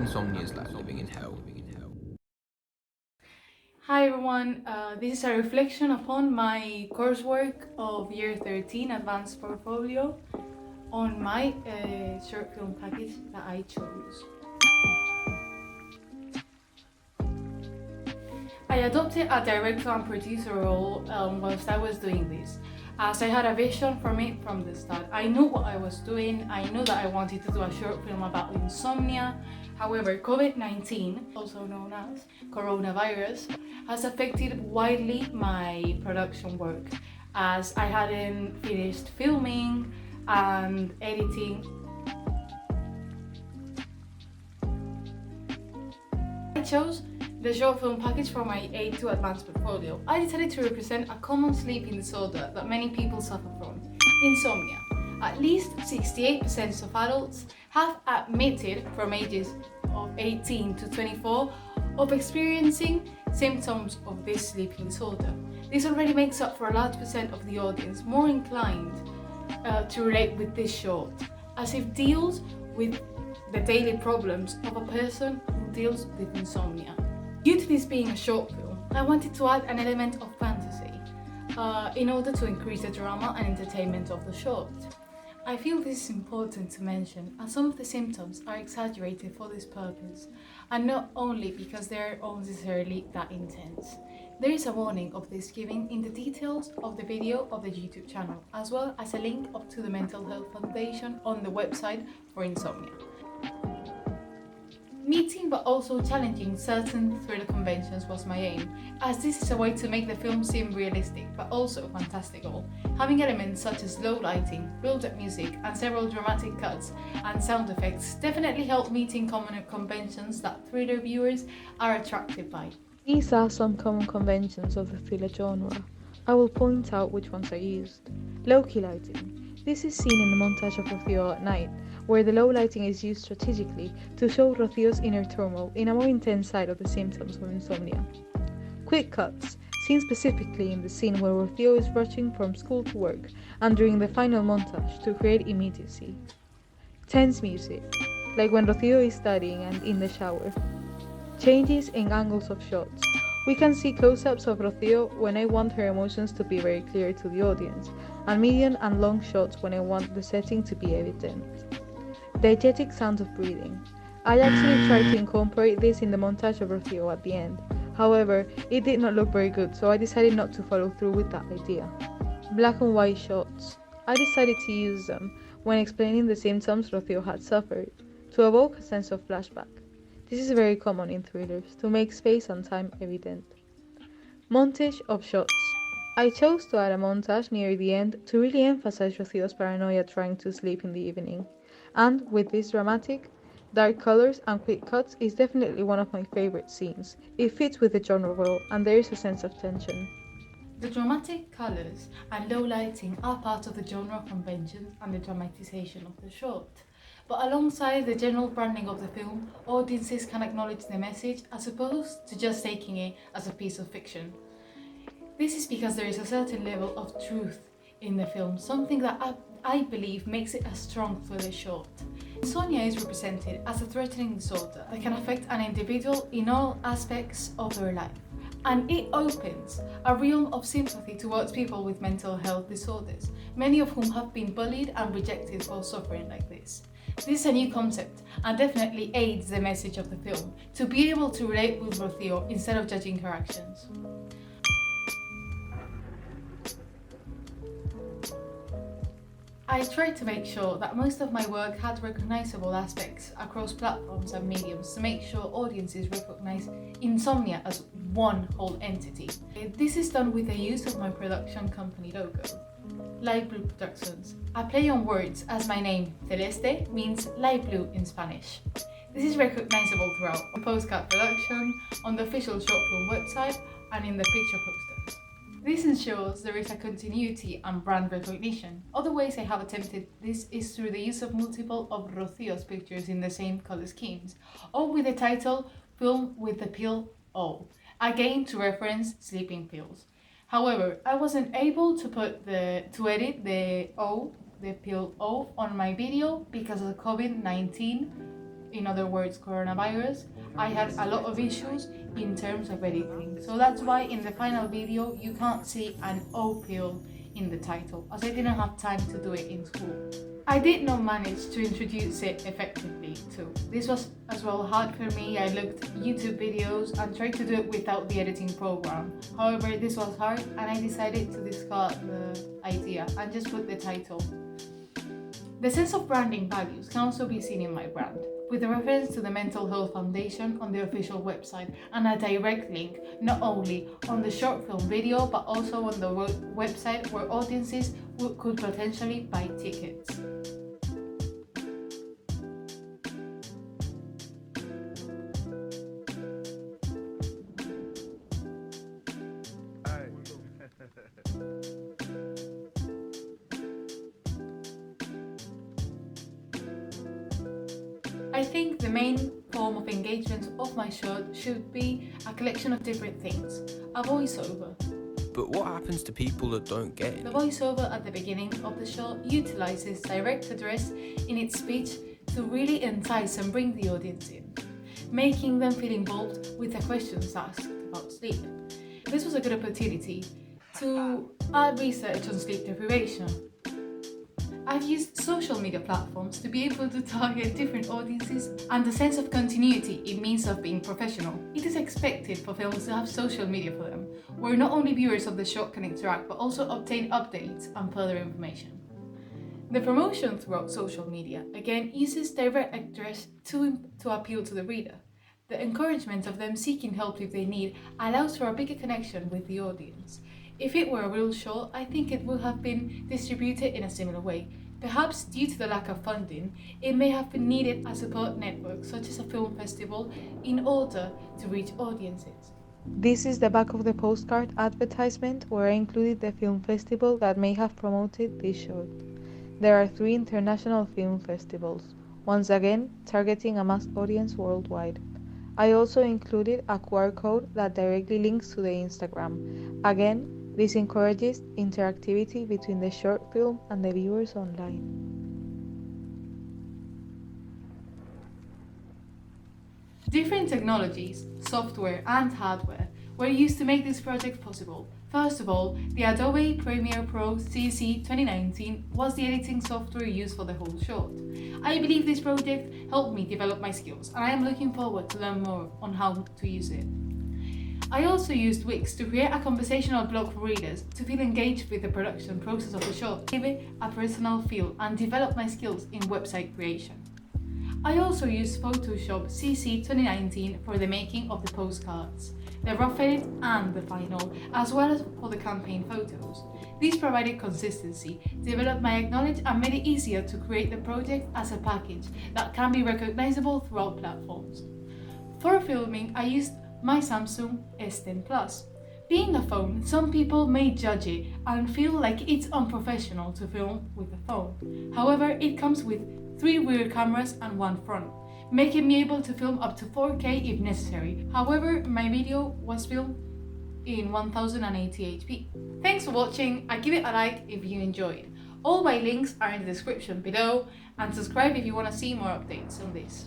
Insomnia is like living in hell. Hi everyone, this is a reflection upon my coursework of year 13 advanced portfolio on my short film package that I chose. I adopted a director and producer role whilst I was doing this, as I had a vision from it from the start. I knew what I was doing, I knew that I wanted to do a short film about insomnia. However, COVID-19, also known as coronavirus, has affected widely my production work, as I hadn't finished filming and editing. I chose the short film package for my A2 advanced portfolio. I decided to represent a common sleeping disorder that many people suffer from, insomnia. At least 68% of adults have admitted from ages of 18 to 24 of experiencing symptoms of this sleeping disorder. This already makes up for a large percent of the audience more inclined to relate with this short, as it deals with the daily problems of a person who deals with insomnia. Due to this being a short film, I wanted to add an element of fantasy in order to increase the drama and entertainment of the short. I feel this is important to mention, as some of the symptoms are exaggerated for this purpose, and not only because they are unnecessarily that intense. There is a warning of this given in the details of the video of the YouTube channel, as well as a link up to the Mental Health Foundation on the website for insomnia. Meeting but also challenging certain thriller conventions was my aim, as this is a way to make the film seem realistic but also fantastical. Having elements such as low lighting, build-up music, and several dramatic cuts and sound effects definitely help meeting common conventions that thriller viewers are attracted by. These are some common conventions of the thriller genre. I will point out which ones are used. Low-key lighting. This is seen in the montage of Rocío at night, where the low lighting is used strategically to show Rocío's inner turmoil in a more intense side of the symptoms of insomnia. Quick cuts, seen specifically in the scene where Rocío is rushing from school to work and during the final montage to create immediacy. Tense music, like when Rocío is studying and in the shower. Changes in angles of shots. We can see close-ups of Rocío when I want her emotions to be very clear to the audience, and medium and long shots when I want the setting to be evident. Diegetic sounds of breathing. I actually tried to incorporate this in the montage of Rocío at the end. However, it did not look very good, so I decided not to follow through with that idea. Black and white shots. I decided to use them when explaining the symptoms Rocío had suffered, to evoke a sense of flashback. This is very common in thrillers, to make space and time evident. Montage of shots. I chose to add a montage near the end to really emphasize Rocío's paranoia trying to sleep in the evening. And with this dramatic, dark colors and quick cuts is definitely one of my favorite scenes. It fits with the genre well and there is a sense of tension. The dramatic colours and low lighting are part of the genre conventions and the dramatization of the short. But alongside the general branding of the film, audiences can acknowledge the message as opposed to just taking it as a piece of fiction. This is because there is a certain level of truth in the film, something that I believe makes it a strong thriller short. Insomnia is represented as a threatening disorder that can affect an individual in all aspects of their life, and it opens a realm of sympathy towards people with mental health disorders, many of whom have been bullied and rejected for suffering like this. This is a new concept and definitely aids the message of the film, to be able to relate with Rocío instead of judging her actions. I tried to make sure that most of my work had recognizable aspects across platforms and mediums to make sure audiences recognize insomnia as one whole entity. This is done with the use of my production company logo, Light Blue Productions, a play on words, as my name, Celeste, means light blue in Spanish. This is recognizable throughout the postcard production, on the official short film website, and in the picture posters. This ensures there is a continuity and brand recognition. Other ways I have attempted this is through the use of multiple of Rocío's pictures in the same color schemes, or with the title Film with the Pill O, again to reference sleeping pills. However, I wasn't able to edit the pill O on my video because of COVID-19 in other words coronavirus, I had a lot of issues in terms of editing. So that's why in the final video you can't see an O pill in the title, as I didn't have time to do it in school. I did not manage to introduce it effectively too. This was as well hard for me. I looked YouTube videos and tried to do it without the editing program. However, this was hard and I decided to discard the idea and just put the title. The sense of branding values can also be seen in my brand, with a reference to the Mental Health Foundation on the official website and a direct link not only on the short film video but also on the website where audiences could potentially buy tickets. I think the main form of engagement of my short should be a collection of different things. A voiceover. But what happens to people that don't get it? The voiceover at the beginning of the short utilizes direct address in its speech to really entice and bring the audience in, making them feel involved with the questions asked about sleep. This was a good opportunity to add research on sleep deprivation. I've used social media platforms to be able to target different audiences and a sense of continuity it means of being professional. It is expected for films to have social media for them, where not only viewers of the short can interact but also obtain updates and further information. The promotion throughout social media again uses direct address to appeal to the reader. The encouragement of them seeking help if they need allows for a bigger connection with the audience. If it were a real show, I think it would have been distributed in a similar way. Perhaps due to the lack of funding, it may have been needed a support network such as a film festival in order to reach audiences. This is the back of the postcard advertisement where I included the film festival that may have promoted this short. There are 3 international film festivals, once again targeting a mass audience worldwide. I also included a QR code that directly links to the Instagram. Again, this encourages interactivity between the short film and the viewers online. Different technologies, software and hardware were used to make this project possible. First of all, the Adobe Premiere Pro CC 2019 was the editing software used for the whole short. I believe this project helped me develop my skills and I am looking forward to learn more on how to use it. I also used Wix to create a conversational blog for readers to feel engaged with the production process of the short, give it a personal feel and develop my skills in website creation. I also used Photoshop CC 2019 for the making of the postcards, the rough edit and the final, as well as for the campaign photos. These provided consistency, developed my knowledge and made it easier to create the project as a package that can be recognizable throughout platforms. For filming, I used my Samsung S10 Plus. Being a phone, some people may judge it and feel like it's unprofessional to film with a phone. However, it comes with 3 rear cameras and 1 front, making me able to film up to 4K if necessary. However, my video was filmed in 1080p. Thanks for watching, I give it a like if you enjoyed. All my links are in the description below and subscribe if you want to see more updates on this.